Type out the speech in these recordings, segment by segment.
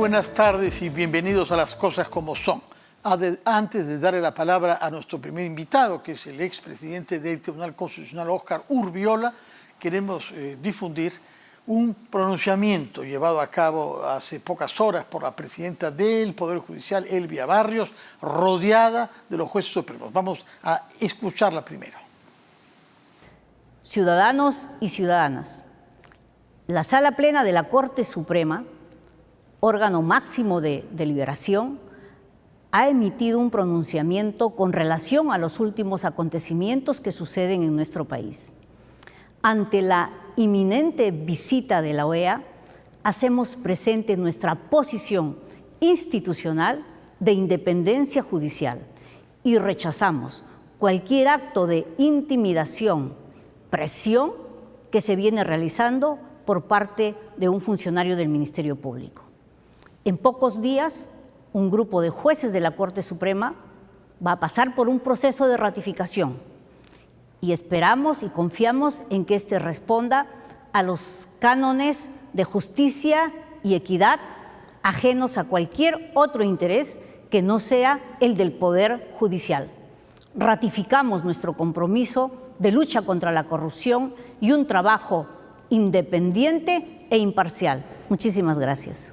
Buenas tardes y bienvenidos a Las Cosas Como Son. Antes de darle la palabra a nuestro primer invitado, que es el expresidente del Tribunal Constitucional, Óscar Urbiola, queremos difundir un pronunciamiento llevado a cabo hace pocas horas por la presidenta del Poder Judicial, Elvia Barrios, rodeada de los jueces supremos. Vamos a escucharla primero. Ciudadanos y ciudadanas, la Sala Plena de la Corte Suprema, órgano máximo de deliberación, ha emitido un pronunciamiento con relación a los últimos acontecimientos que suceden en nuestro país. Ante la inminente visita de la OEA, hacemos presente nuestra posición institucional de independencia judicial y rechazamos cualquier acto de intimidación, presión que se viene realizando por parte de un funcionario del Ministerio Público. En pocos días, un grupo de jueces de la Corte Suprema va a pasar por un proceso de ratificación y esperamos y confiamos en que éste responda a los cánones de justicia y equidad ajenos a cualquier otro interés que no sea el del Poder Judicial. Ratificamos nuestro compromiso de lucha contra la corrupción y un trabajo independiente e imparcial. Muchísimas gracias.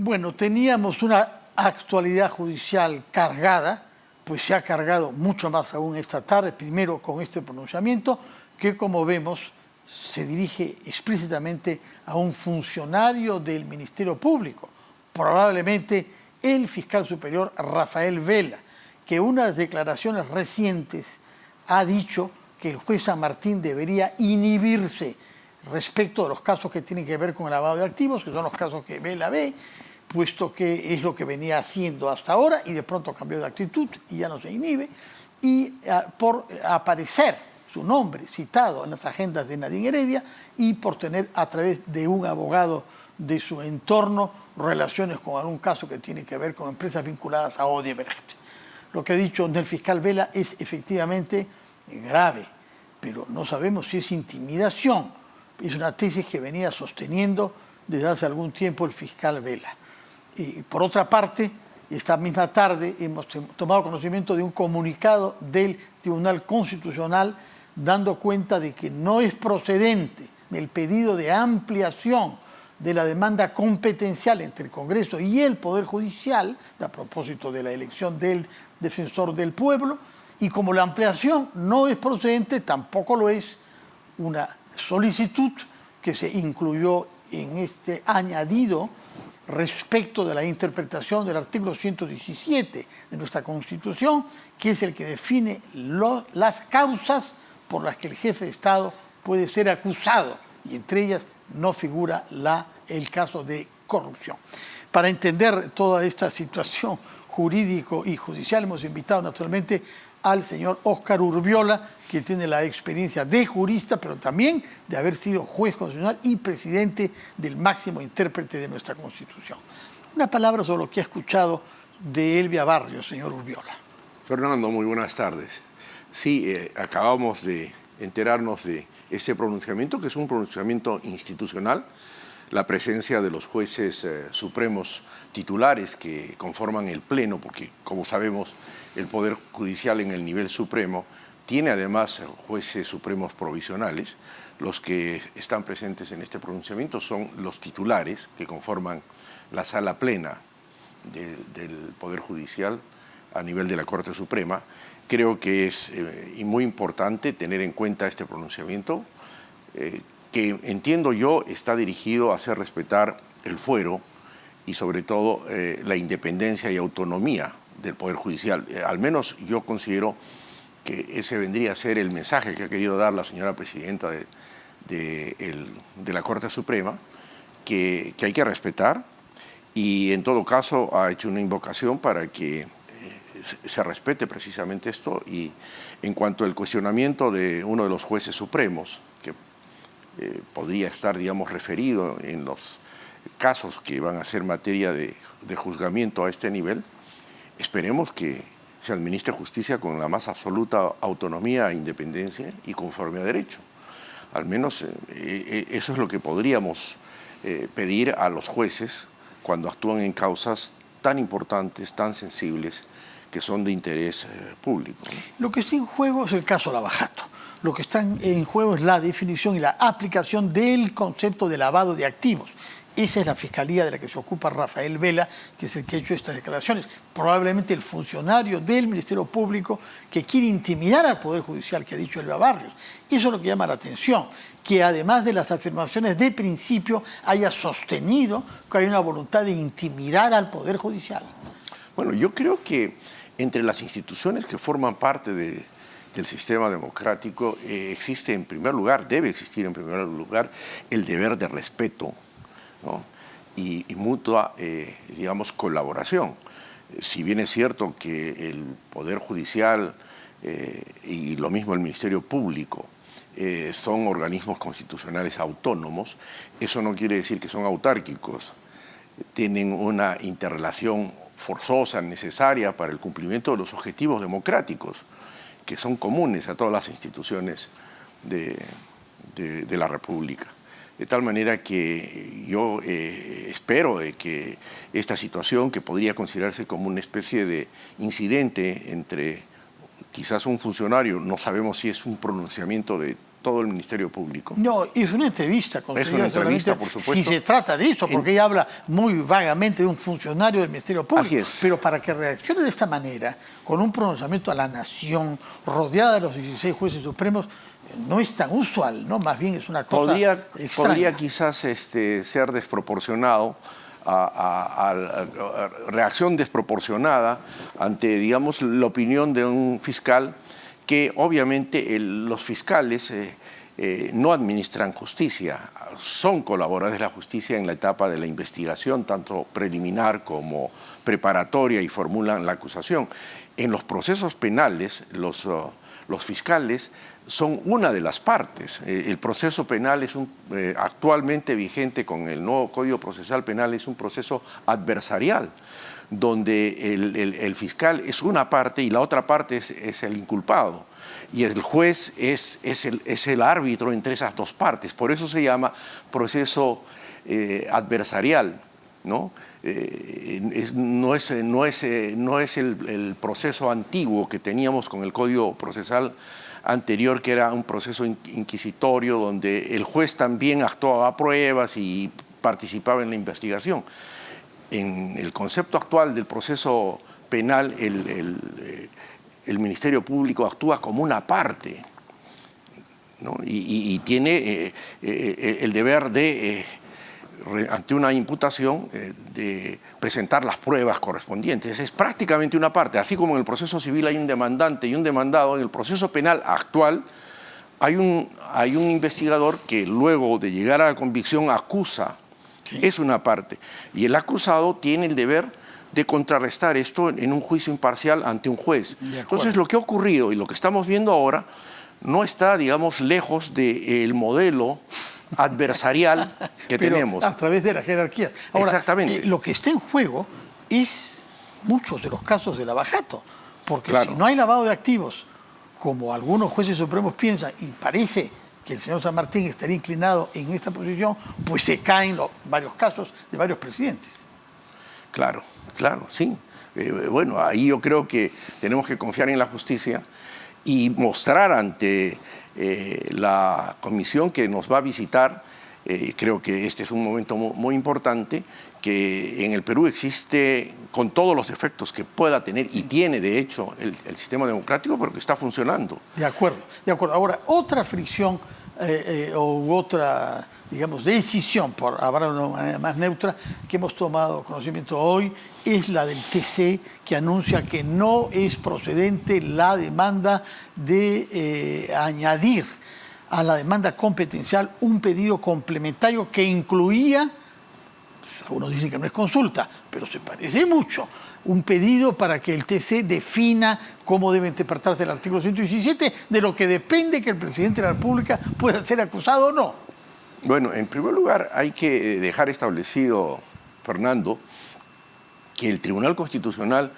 Bueno, teníamos una actualidad judicial cargada, pues se ha cargado mucho más aún esta tarde, primero con este pronunciamiento, que como vemos se dirige explícitamente a un funcionario del Ministerio Público, probablemente el fiscal superior Rafael Vela, que en unas declaraciones recientes ha dicho que el juez San Martín debería inhibirse respecto de los casos que tienen que ver con el lavado de activos, que son los casos que Vela ve, puesto que es lo que venía haciendo hasta ahora y de pronto cambió de actitud y ya no se inhibe, y por aparecer su nombre citado en las agendas de Nadine Heredia y por tener a través de un abogado de su entorno relaciones con algún caso que tiene que ver con empresas vinculadas a Odebrecht. Lo que ha dicho el fiscal Vela es efectivamente grave, pero no sabemos si es intimidación. Es una tesis que venía sosteniendo desde hace algún tiempo el fiscal Vela. Y por otra parte, esta misma tarde hemos tomado conocimiento de un comunicado del Tribunal Constitucional dando cuenta de que no es procedente el pedido de ampliación de la demanda competencial entre el Congreso y el Poder Judicial, a propósito de la elección del defensor del pueblo, y como la ampliación no es procedente, tampoco lo es una solicitud que se incluyó en este añadido respecto de la interpretación del artículo 117 de nuestra Constitución, que es el que define las causas por las que el jefe de Estado puede ser acusado, y entre ellas no figura el caso de corrupción. Para entender toda esta situación jurídico y judicial hemos invitado naturalmente al señor Óscar Urbiola, que tiene la experiencia de jurista, pero también de haber sido juez constitucional y presidente del máximo intérprete de nuestra Constitución. Una palabra sobre lo que ha escuchado de Elvia Barrios, señor Urbiola. Fernando, muy buenas tardes. Sí, acabamos de enterarnos de ese pronunciamiento, que es un pronunciamiento institucional, la presencia de los jueces supremos titulares que conforman el Pleno, porque como sabemos el Poder Judicial en el nivel supremo tiene además jueces supremos provisionales. Los que están presentes en este pronunciamiento son los titulares que conforman la Sala Plena del Poder Judicial a nivel de la Corte Suprema. Creo que es muy importante tener en cuenta este pronunciamiento, que entiendo yo está dirigido a hacer respetar el fuero y sobre todo la independencia y autonomía del Poder Judicial. Al menos yo considero que ese vendría a ser el mensaje que ha querido dar la señora presidenta de la Corte Suprema, que hay que respetar, y en todo caso ha hecho una invocación para que se respete precisamente esto. Y en cuanto al cuestionamiento de uno de los jueces supremos, que podría estar, digamos, referido en los casos que van a ser materia de juzgamiento a este nivel, esperemos que se administre justicia con la más absoluta autonomía e independencia y conforme a derecho. Al menos eso es lo que podríamos pedir a los jueces, cuando actúan en causas tan importantes, tan sensibles, que son de interés público, ¿no? Lo que está en juego es el caso Lavajato. Lo que está en juego es la definición y la aplicación del concepto de lavado de activos. Esa es la fiscalía de la que se ocupa Rafael Vela, que es el que ha hecho estas declaraciones. Probablemente el funcionario del Ministerio Público que quiere intimidar al Poder Judicial, que ha dicho Elba Barrios. Eso es lo que llama la atención, que además de las afirmaciones de principio haya sostenido que hay una voluntad de intimidar al Poder Judicial. Bueno, yo creo que entre las instituciones que forman parte del sistema democrático existe en primer lugar, debe existir en primer lugar el deber de respeto, ¿no? y mutua, digamos, colaboración. Si bien es cierto que el Poder Judicial y lo mismo el Ministerio Público son organismos constitucionales autónomos, eso no quiere decir que son autárquicos. Tienen una interrelación forzosa, necesaria para el cumplimiento de los objetivos democráticos, que son comunes a todas las instituciones de la República. De tal manera que yo espero de que esta situación, que podría considerarse como una especie de incidente entre quizás un funcionario, no sabemos si es un pronunciamiento de todo el Ministerio Público. No, es una entrevista. Es una entrevista, por supuesto. Si se trata de eso, porque ella habla muy vagamente de un funcionario del Ministerio Público. Así es. Pero para que reaccione de esta manera, con un pronunciamiento a la nación, rodeada de los 16 jueces supremos, no es tan usual, ¿no? Más bien es una cosa extraña. Podría quizás ser desproporcionado, a reacción desproporcionada ante, digamos, la opinión de un fiscal, que obviamente los fiscales no administran justicia, son colaboradores de la justicia en la etapa de la investigación, tanto preliminar como preparatoria, y formulan la acusación. En los procesos penales, los fiscales son una de las partes. El proceso penal es actualmente vigente con el nuevo Código Procesal Penal, es un proceso adversarial, donde el fiscal es una parte y la otra parte es el inculpado. Y el juez es el árbitro entre esas dos partes. Por eso se llama proceso adversarial, ¿no? No es el proceso antiguo que teníamos con el Código Procesal anterior, que era un proceso inquisitorio donde el juez también actuaba pruebas y participaba en la investigación. En el concepto actual del proceso penal, el Ministerio Público actúa como una parte, ¿no? y tiene el deber de, ante una imputación, de presentar las pruebas correspondientes. Es prácticamente una parte. Así como en el proceso civil hay un demandante y un demandado, en el proceso penal actual hay un investigador que luego de llegar a la convicción acusa. Sí. Es una parte. Y el acusado tiene el deber de contrarrestar esto en un juicio imparcial ante un juez. Entonces, lo que ha ocurrido y lo que estamos viendo ahora no está, digamos, lejos del modelo adversarial que tenemos. A través de la jerarquía. Ahora, exactamente. Lo que está en juego es muchos de los casos de Lavajato, porque claro, si no hay lavado de activos, como algunos jueces supremos piensan, y parece que el señor San Martín estaría inclinado en esta posición, pues se caen varios casos de varios presidentes. Claro, claro, sí. Bueno, ahí yo creo que tenemos que confiar en la justicia y mostrar ante la comisión que nos va a visitar, creo que este es un momento muy importante, que en el Perú existe, con todos los defectos que pueda tener, y tiene de hecho el sistema democrático, pero que está funcionando. De acuerdo, de acuerdo. Ahora, otra fricción o otra, digamos, decisión, por hablar de una manera más neutra, que hemos tomado conocimiento hoy, es la del TC, que anuncia que no es procedente la demanda de añadir a la demanda competencial un pedido complementario que incluía, pues, algunos dicen que no es consulta, pero se parece mucho, un pedido para que el TC defina cómo debe interpretarse el artículo 117, de lo que depende que el presidente de la República pueda ser acusado o no. Bueno, en primer lugar hay que dejar establecido, Fernando, que el Tribunal Constitucional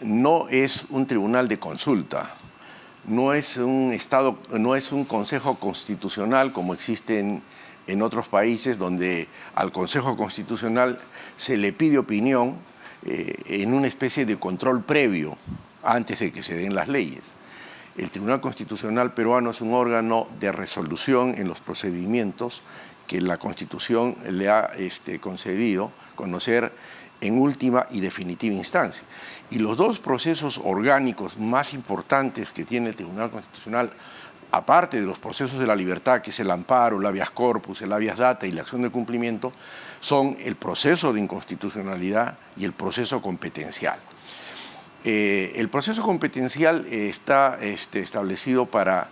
no es un tribunal de consulta, no es un consejo constitucional como existe en otros países donde al Consejo Constitucional se le pide opinión en una especie de control previo antes de que se den las leyes. El Tribunal Constitucional peruano es un órgano de resolución en los procedimientos que la Constitución le ha concedido conocer en última y definitiva instancia. Y los dos procesos orgánicos más importantes que tiene el Tribunal Constitucional, aparte de los procesos de la libertad, que es el amparo, el habeas corpus, el habeas data y la acción de cumplimiento, son el proceso de inconstitucionalidad y el proceso competencial. El proceso competencial está establecido para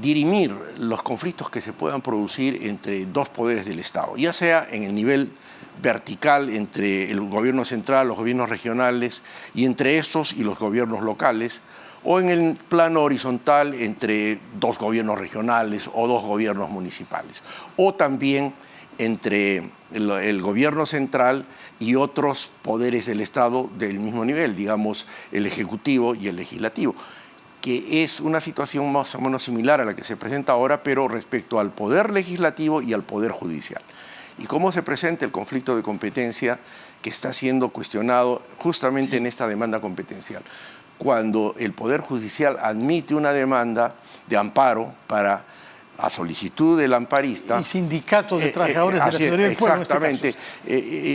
dirimir los conflictos que se puedan producir entre dos poderes del Estado, ya sea en el nivel vertical entre el gobierno central, los gobiernos regionales y entre estos y los gobiernos locales, o en el plano horizontal entre dos gobiernos regionales o dos gobiernos municipales, o también entre el gobierno central y otros poderes del Estado del mismo nivel, digamos el Ejecutivo y el Legislativo, que es una situación más o menos similar a la que se presenta ahora, pero respecto al Poder Legislativo y al Poder Judicial. ¿Y cómo se presenta el conflicto de competencia que está siendo cuestionado justamente en esta demanda competencial? Cuando el Poder Judicial admite una demanda de amparo para, a solicitud del amparista... Y sindicatos de trabajadores de la Defensoría del Pueblo. Exactamente,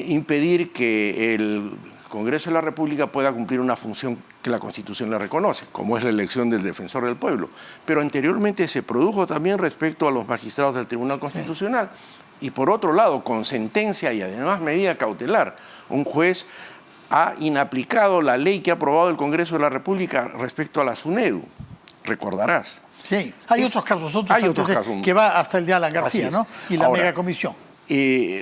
impedir que el Congreso de la República pueda cumplir una función que la Constitución le reconoce, como es la elección del Defensor del Pueblo. Pero anteriormente se produjo también respecto a los magistrados del Tribunal Constitucional. Sí. Y por otro lado, con sentencia y además medida cautelar, un juez ha inaplicado la ley que ha aprobado el Congreso de la República respecto a la SUNEDU, recordarás. Sí, hay otros casos, que va hasta el de Alan García, ¿no? Y la megacomisión.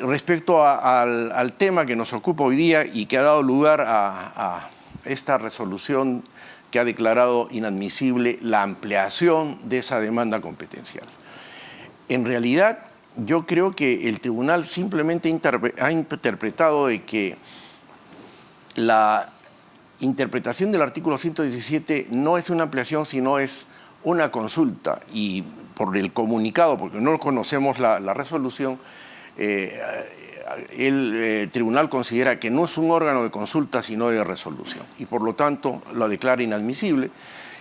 Respecto al tema que nos ocupa hoy día y que ha dado lugar a esta resolución que ha declarado inadmisible la ampliación de esa demanda competencial. En realidad, yo creo que el tribunal simplemente ha interpretado de que la interpretación del artículo 117 no es una ampliación, sino es una consulta. Y por el comunicado, porque no conocemos la resolución, el tribunal considera que no es un órgano de consulta, sino de resolución. Y por lo tanto lo declara inadmisible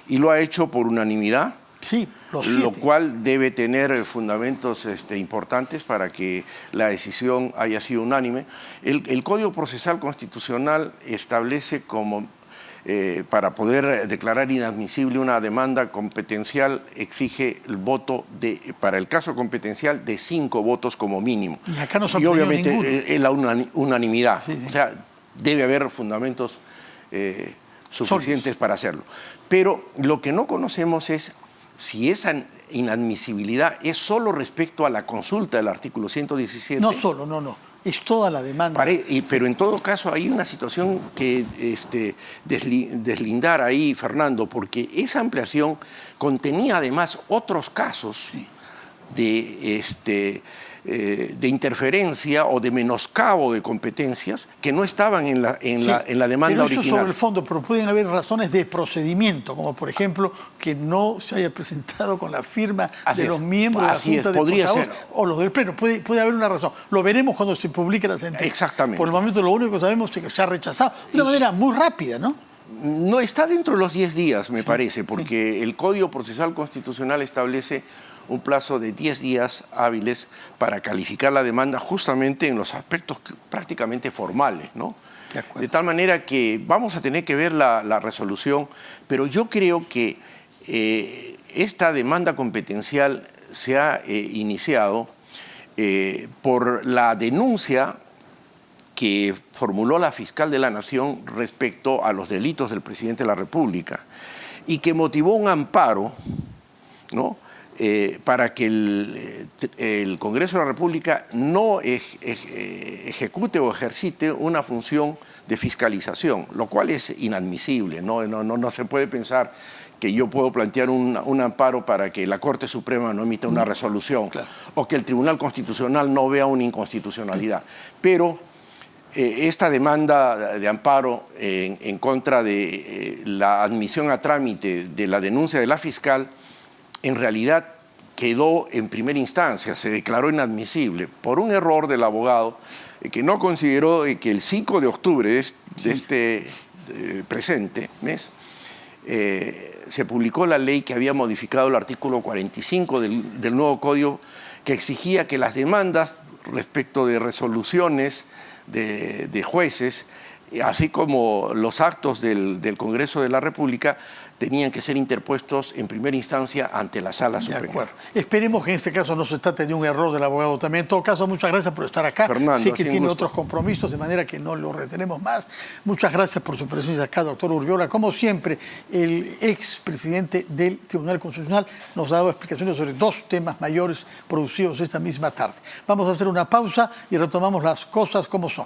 y lo ha hecho por unanimidad. Sí, lo cual debe tener fundamentos importantes para que la decisión haya sido unánime. El Código Procesal Constitucional establece como para poder declarar inadmisible una demanda competencial exige el voto para el caso competencial de 5 votos como mínimo. Y acá no se y obviamente es la unanimidad. Sí, sí. O sea, debe haber fundamentos suficientes para hacerlo. Pero lo que no conocemos es si esa inadmisibilidad es solo respecto a la consulta del artículo 117. No solo, no. Es toda la demanda. Pero en todo caso hay una situación que deslindar ahí, Fernando, porque esa ampliación contenía además otros casos de interferencia o de menoscabo de competencias que no estaban en la demanda original. Sobre el fondo, pero pueden haber razones de procedimiento, como por ejemplo que no se haya presentado con la firma de los miembros de la Junta de Portavoces o los del Pleno. Puede haber una razón. Lo veremos cuando se publique la sentencia. Exactamente. Por el momento lo único que sabemos es que se ha rechazado de una manera muy rápida, ¿no? No está dentro de los 10 días, me parece, porque el Código Procesal Constitucional establece un plazo de 10 días hábiles para calificar la demanda justamente en los aspectos prácticamente formales, ¿no? De tal manera que vamos a tener que ver la resolución, pero yo creo que esta demanda competencial se ha iniciado por la denuncia que formuló la fiscal de la Nación respecto a los delitos del presidente de la República y que motivó un amparo, ¿no? Para que el Congreso de la República no ejecute o ejercite una función de fiscalización, lo cual es inadmisible. No se puede pensar que yo puedo plantear un amparo para que la Corte Suprema no emita una resolución, claro, o que el Tribunal Constitucional no vea una inconstitucionalidad. Pero esta demanda de amparo en contra de la admisión a trámite de la denuncia de la fiscal, en realidad quedó en primera instancia, se declaró inadmisible por un error del abogado que no consideró que el 5 de octubre de este presente mes se publicó la ley que había modificado el artículo 45 del nuevo código, que exigía que las demandas respecto de resoluciones de jueces, así como los actos del Congreso de la República, tenían que ser interpuestos en primera instancia ante la Sala Superior. De acuerdo. Esperemos que en este caso no se trate de un error del abogado también. En todo caso, muchas gracias por estar acá. Fernando, sé que tiene gusto. otros compromisos, de manera que no lo retenemos más. Muchas gracias por su presencia acá, doctor Urbiola. Como siempre, el expresidente del Tribunal Constitucional nos ha dado explicaciones sobre dos temas mayores producidos esta misma tarde. Vamos a hacer una pausa y retomamos las cosas como son.